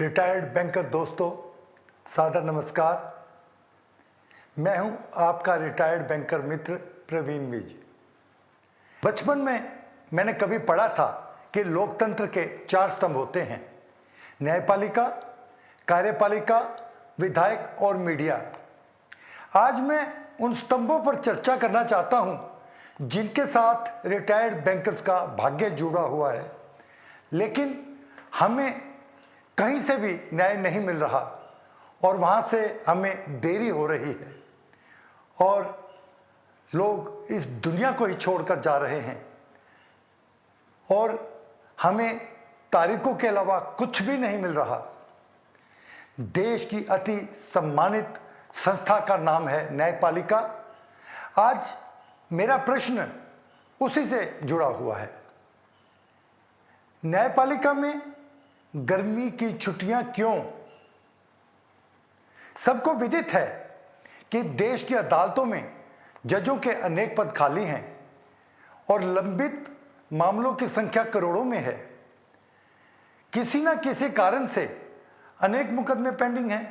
Retired banker दोस्तों, सादर नमस्कार। मैं हूं आपका रिटायर्ड बैंकर मित्र प्रवीण मीज। बचपन में मैंने कभी पढ़ा था कि लोकतंत्र के 4 स्तंभ होते हैं: न्यायपालिका, कार्यपालिका, विधायक और मीडिया। आज मैं उन स्तंभों पर चर्चा करना चाहता हूं जिनके साथ रिटायर्ड बैंकर्स का भाग्य जुड़ा हुआ है, लेकिन हमें कहीं से भी न्याय नहीं मिल रहा और वहां से हमें देरी हो रही है और लोग इस दुनिया को ही छोड़कर जा रहे हैं और हमें तारीखों के अलावा कुछ भी नहीं मिल रहा। देश की अति सम्मानित संस्था का नाम है न्यायपालिका। आज मेरा प्रश्न उसी से जुड़ा हुआ है। न्यायपालिका में गर्मी की छुट्टियां क्यों? सबको विदित है कि देश की अदालतों में जजों के अनेक पद खाली हैं और लंबित मामलों की संख्या करोड़ों में है। किसी न किसी कारण से अनेक मुकदमे पेंडिंग हैं,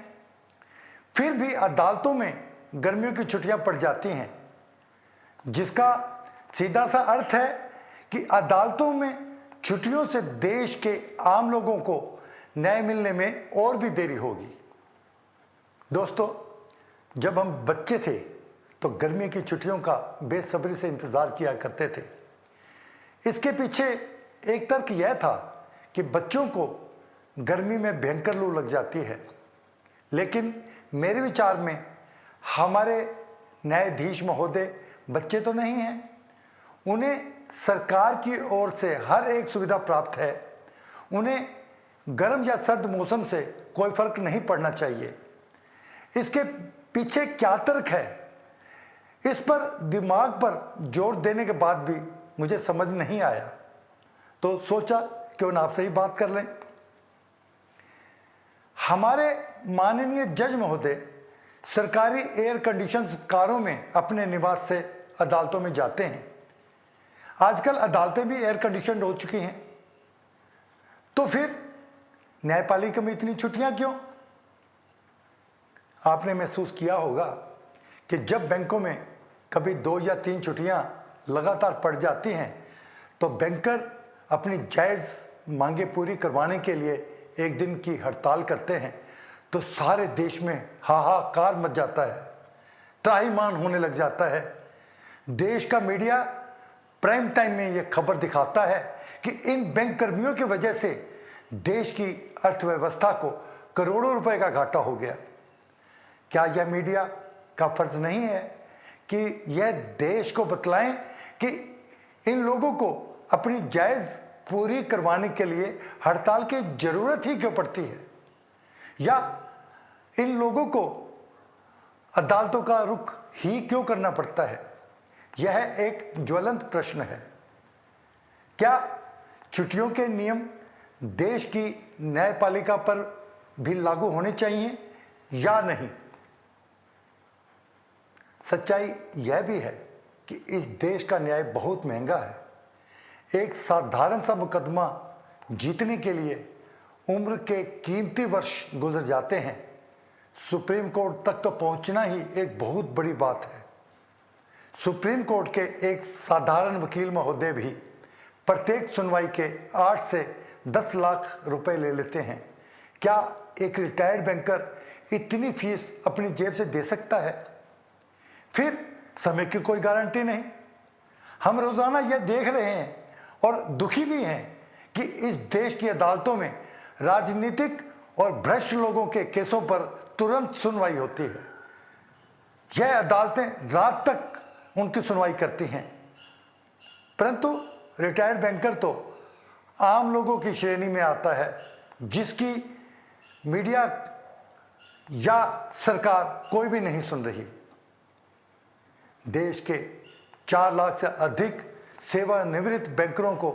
फिर भी अदालतों में गर्मियों की छुट्टियां पड़ जाती हैं, जिसका सीधा सा अर्थ है कि अदालतों में छुट्टियों से देश के आम लोगों को न्याय मिलने में और भी देरी होगी। दोस्तों, जब हम बच्चे थे तो गर्मी की छुट्टियों का बेसब्री से इंतजार किया करते थे। इसके पीछे एक तर्क यह था कि बच्चों को गर्मी में भयंकर लू लग जाती है, लेकिन मेरे विचार में हमारे न्यायाधीश महोदय बच्चे तो नहीं हैं। उन्हें सरकार की ओर से हर एक सुविधा प्राप्त है। उन्हें गर्म या सर्द मौसम से कोई फर्क नहीं पड़ना चाहिए। इसके पीछे क्या तर्क है, इस पर दिमाग पर जोर देने के बाद भी मुझे समझ नहीं आया, तो सोचा क्यों ना आपसे ही बात कर लें। हमारे माननीय जज महोदय सरकारी एयर कंडीशन कारों में अपने निवास से अदालतों में जाते हैं। आजकल अदालतें भी एयर कंडीशनड हो चुकी हैं, तो फिर न्यायपालिका में इतनी छुट्टियां क्यों? आपने महसूस किया होगा कि जब बैंकों में कभी 2 या 3 छुट्टियां लगातार पड़ जाती हैं तो बैंकर अपनी जायज़ मांगे पूरी करवाने के लिए एक दिन की हड़ताल करते हैं, तो सारे देश में हाहाकार मच जाता है, त्राहिमाम होने लग जाता है। देश का मीडिया प्राइम टाइम में यह खबर दिखाता है कि इन बैंक कर्मियों की वजह से देश की अर्थव्यवस्था को करोड़ों रुपए का घाटा हो गया। क्या यह मीडिया का फर्ज नहीं है कि यह देश को बतलाएं कि इन लोगों को अपनी जायज़ पूरी करवाने के लिए हड़ताल की जरूरत ही क्यों पड़ती है, या इन लोगों को अदालतों का रुख ही क्यों करना पड़ता है? यह एक ज्वलंत प्रश्न है। क्या छुट्टियों के नियम देश की न्यायपालिका पर भी लागू होने चाहिए या नहीं? सच्चाई यह भी है कि इस देश का न्याय बहुत महंगा है। एक साधारण सा मुकदमा जीतने के लिए उम्र के कीमती वर्ष गुजर जाते हैं। सुप्रीम कोर्ट तक तो पहुंचना ही एक बहुत बड़ी बात है। सुप्रीम कोर्ट के एक साधारण वकील महोदय भी प्रत्येक सुनवाई के 8 से 10 लाख रुपए ले लेते हैं। क्या एक रिटायर्ड बैंकर इतनी फीस अपनी जेब से दे सकता है? फिर समय की कोई गारंटी नहीं। हम रोजाना यह देख रहे हैं और दुखी भी हैं कि इस देश की अदालतों में राजनीतिक और भ्रष्ट लोगों के केसों पर तुरंत सुनवाई होती है। यह अदालतें रात तक उनकी सुनवाई करती हैं, परंतु रिटायर्ड बैंकर तो आम लोगों की श्रेणी में आता है, जिसकी मीडिया या सरकार कोई भी नहीं सुन रही। देश के 4 लाख से अधिक सेवानिवृत्त बैंकरों को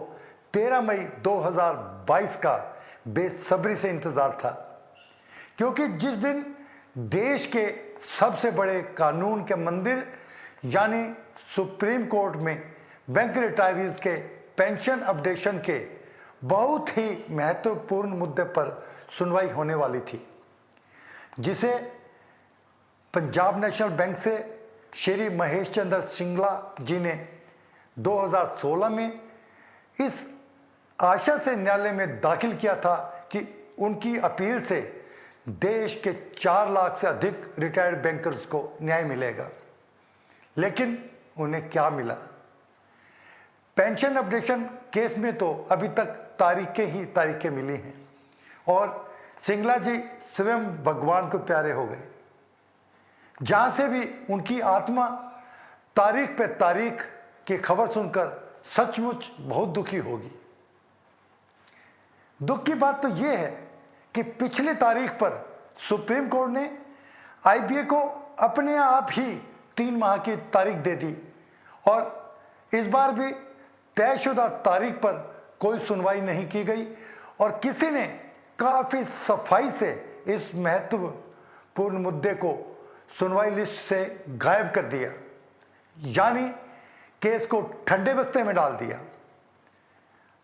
13 मई 2022 का बेसब्री से इंतजार था, क्योंकि जिस दिन देश के सबसे बड़े कानून के मंदिर यानी सुप्रीम कोर्ट में बैंक रिटायरीज के पेंशन अपडेशन के बहुत ही महत्वपूर्ण मुद्दे पर सुनवाई होने वाली थी, जिसे पंजाब नेशनल बैंक से श्री महेश चंद्र सिंगला जी ने 2016 में इस आशा से न्यायालय में दाखिल किया था कि उनकी अपील से देश के 4 लाख से अधिक रिटायर्ड बैंकर्स को न्याय मिलेगा। लेकिन उन्हें क्या मिला? पेंशन अपडेशन केस में तो अभी तक तारीखें मिली हैं और सिंगला जी स्वयं भगवान को प्यारे हो गए। जहां से भी उनकी आत्मा तारीख पे तारीख की खबर सुनकर सचमुच बहुत दुखी होगी। दुख की बात तो यह है कि पिछली तारीख पर सुप्रीम कोर्ट ने आईबीए को अपने आप ही 3 माह की तारीख दे दी और इस बार भी तयशुदा तारीख पर कोई सुनवाई नहीं की गई और किसी ने काफ़ी सफाई से इस महत्वपूर्ण मुद्दे को सुनवाई लिस्ट से गायब कर दिया, यानी केस को ठंडे बस्ते में डाल दिया।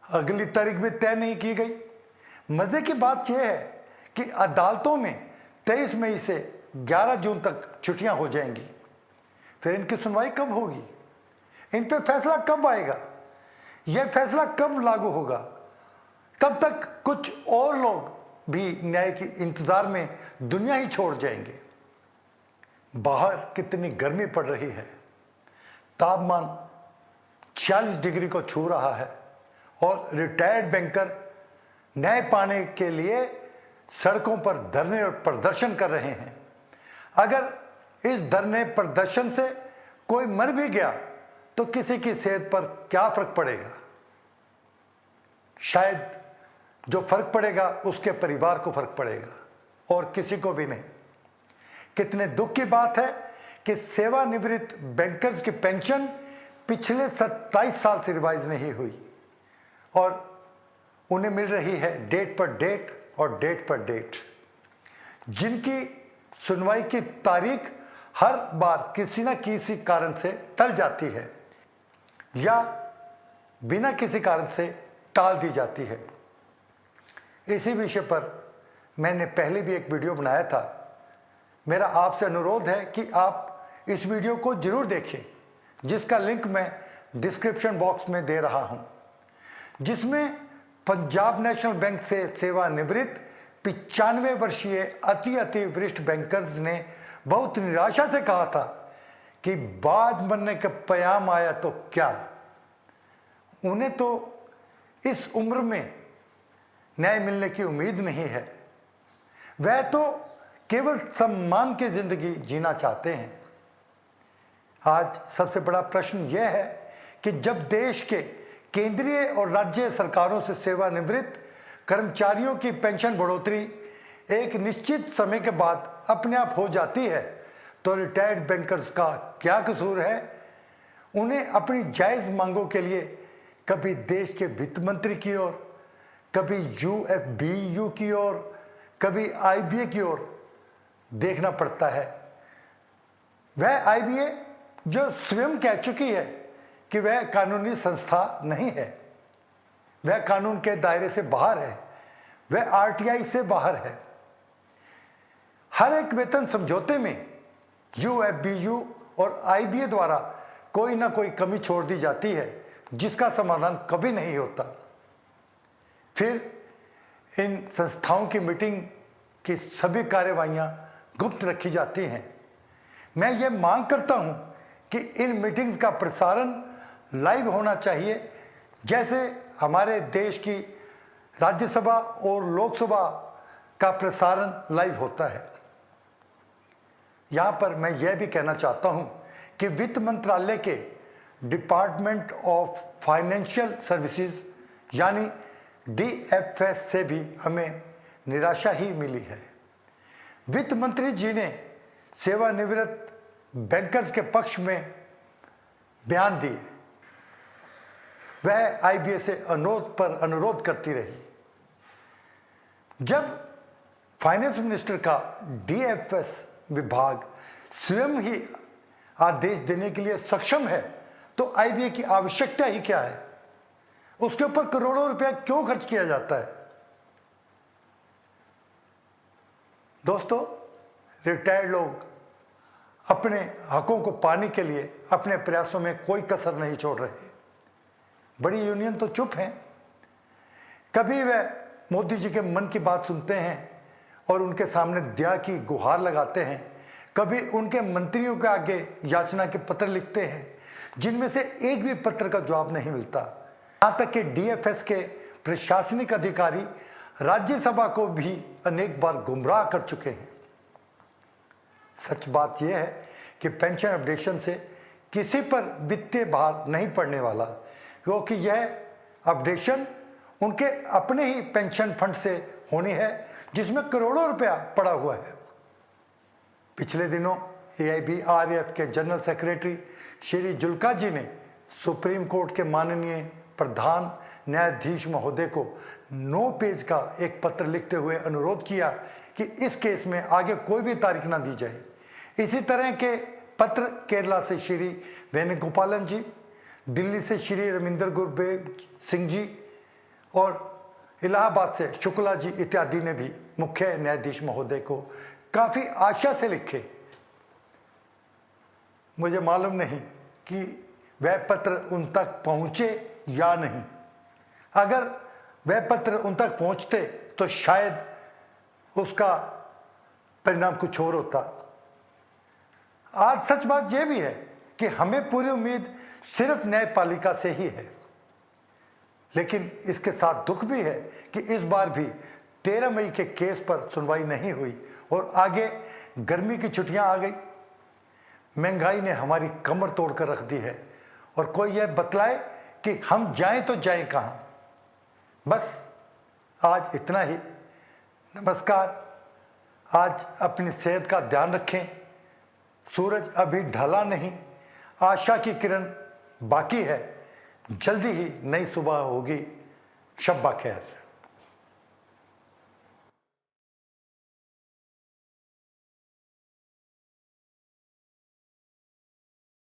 अगली तारीख भी तय नहीं की गई। मज़े की बात यह है कि अदालतों में 23 मई से 11 जून तक छुट्टियां हो जाएंगी। फिर इनकी सुनवाई कब होगी? इन पे फैसला कब आएगा? यह फैसला कब लागू होगा? तब तक कुछ और लोग भी न्याय के इंतजार में दुनिया ही छोड़ जाएंगे। बाहर कितनी गर्मी पड़ रही है, तापमान 40 डिग्री को छू रहा है और रिटायर्ड बैंकर न्याय पाने के लिए सड़कों पर धरने और प्रदर्शन कर रहे हैं। अगर इस धरने प्रदर्शन से कोई मर भी गया तो किसी की सेहत पर क्या फर्क पड़ेगा? शायद जो फर्क पड़ेगा उसके परिवार को फर्क पड़ेगा और किसी को भी नहीं। कितने दुख की बात है कि सेवानिवृत्त बैंकर्स की पेंशन पिछले 27 साल से रिवाइज नहीं हुई और उन्हें मिल रही है डेट पर डेट और डेट पर डेट, जिनकी सुनवाई की तारीख हर बार किसी न किसी कारण से टल जाती है या बिना किसी कारण से टाल दी जाती है। इसी विषय पर मैंने पहले भी एक वीडियो बनाया था। मेरा आपसे अनुरोध है कि आप इस वीडियो को जरूर देखें, जिसका लिंक मैं डिस्क्रिप्शन बॉक्स में दे रहा हूं, जिसमें पंजाब नेशनल बैंक से सेवानिवृत्त 95 वर्षीय अति वरिष्ठ बैंकर्स ने बहुत निराशा से कहा था कि बाज बनने का पयाम आया तो क्या। उन्हें तो इस उम्र में न्याय मिलने की उम्मीद नहीं है। वह तो केवल सम्मान की जिंदगी जीना चाहते हैं। आज सबसे बड़ा प्रश्न यह है कि जब देश के केंद्रीय और राज्य सरकारों से सेवानिवृत्त कर्मचारियों की पेंशन बढ़ोतरी एक निश्चित समय के बाद अपने आप हो जाती है, तो रिटायर्ड बैंकर्स का क्या कसूर है? उन्हें अपनी जायज़ मांगों के लिए कभी देश के वित्त मंत्री की ओर, कभी यूएफबीयू की ओर, कभी आईबीए की ओर देखना पड़ता है। वह आईबीए जो स्वयं कह चुकी है कि वह कानूनी संस्था नहीं है, वह कानून के दायरे से बाहर है, वह आरटीआई से बाहर है। हर एक वेतन समझौते में यूएफबीयू और आईबीए द्वारा कोई ना कोई कमी छोड़ दी जाती है, जिसका समाधान कभी नहीं होता। फिर इन संस्थाओं की मीटिंग की सभी कार्यवाहियां गुप्त रखी जाती हैं। मैं ये मांग करता हूं कि इन मीटिंग्स का प्रसारण लाइव होना चाहिए, जैसे हमारे देश की राज्यसभा और लोकसभा का प्रसारण लाइव होता है। यहाँ पर मैं यह भी कहना चाहता हूँ कि वित्त मंत्रालय के डिपार्टमेंट ऑफ फाइनेंशियल सर्विसेज यानी डीएफएस से भी हमें निराशा ही मिली है। वित्त मंत्री जी ने सेवानिवृत्त बैंकर्स के पक्ष में बयान दिए। वह आईबीए से अनुरोध पर अनुरोध करती रही। जब फाइनेंस मिनिस्टर का डीएफएस विभाग स्वयं ही आदेश देने के लिए सक्षम है, तो आईबीए की आवश्यकता ही क्या है? उसके ऊपर करोड़ों रुपया क्यों खर्च किया जाता है? दोस्तों, रिटायर्ड लोग अपने हकों को पाने के लिए अपने प्रयासों में कोई कसर नहीं छोड़ रहे। बड़ी यूनियन तो चुप हैं। कभी वे मोदी जी के मन की बात सुनते हैं और उनके सामने दया की गुहार लगाते हैं, कभी उनके मंत्रियों के आगे याचना के पत्र लिखते हैं, जिनमें से एक भी पत्र का जवाब नहीं मिलता। यहाँ तक कि डीएफएस के प्रशासनिक अधिकारी राज्यसभा को भी अनेक बार गुमराह कर चुके हैं। सच बात यह है कि पेंशन अपडेशन से किसी पर वित्तीय भार नहीं पड़ने वाला, क्योंकि यह अपडेशन उनके अपने ही पेंशन फंड से होनी है, जिसमें करोड़ों रुपया पड़ा हुआ है। पिछले दिनों AIBRAF के जनरल सेक्रेटरी श्री जुल्का जी ने सुप्रीम कोर्ट के माननीय प्रधान न्यायाधीश महोदय को 9 पेज का एक पत्र लिखते हुए अनुरोध किया कि इस केस में आगे कोई भी तारीख ना दी जाए। इसी तरह के पत्र केरला से श्री वेणुगोपालन जी, दिल्ली से श्री रविंदर गुरबेज सिंह जी और इलाहाबाद से शुक्ला जी इत्यादि ने भी मुख्य न्यायाधीश महोदय को काफ़ी आशा से लिखे। मुझे मालूम नहीं कि वह पत्र उन तक पहुँचे या नहीं। अगर वह पत्र उन तक पहुँचते तो शायद उसका परिणाम कुछ और होता। आज सच बात यह भी है कि हमें पूरी उम्मीद सिर्फ न्यायपालिका से ही है, लेकिन इसके साथ दुख भी है कि इस बार भी 13 मई के केस पर सुनवाई नहीं हुई और आगे गर्मी की छुट्टियां आ गई। महंगाई ने हमारी कमर तोड़कर रख दी है और कोई यह बतलाए कि हम जाएं तो जाएं कहां। बस आज इतना ही। नमस्कार। आज अपनी सेहत का ध्यान रखें। सूरज अभी ढला नहीं, आशा की किरण बाकी है। जल्दी ही नई सुबह होगी। शब्बा खैर।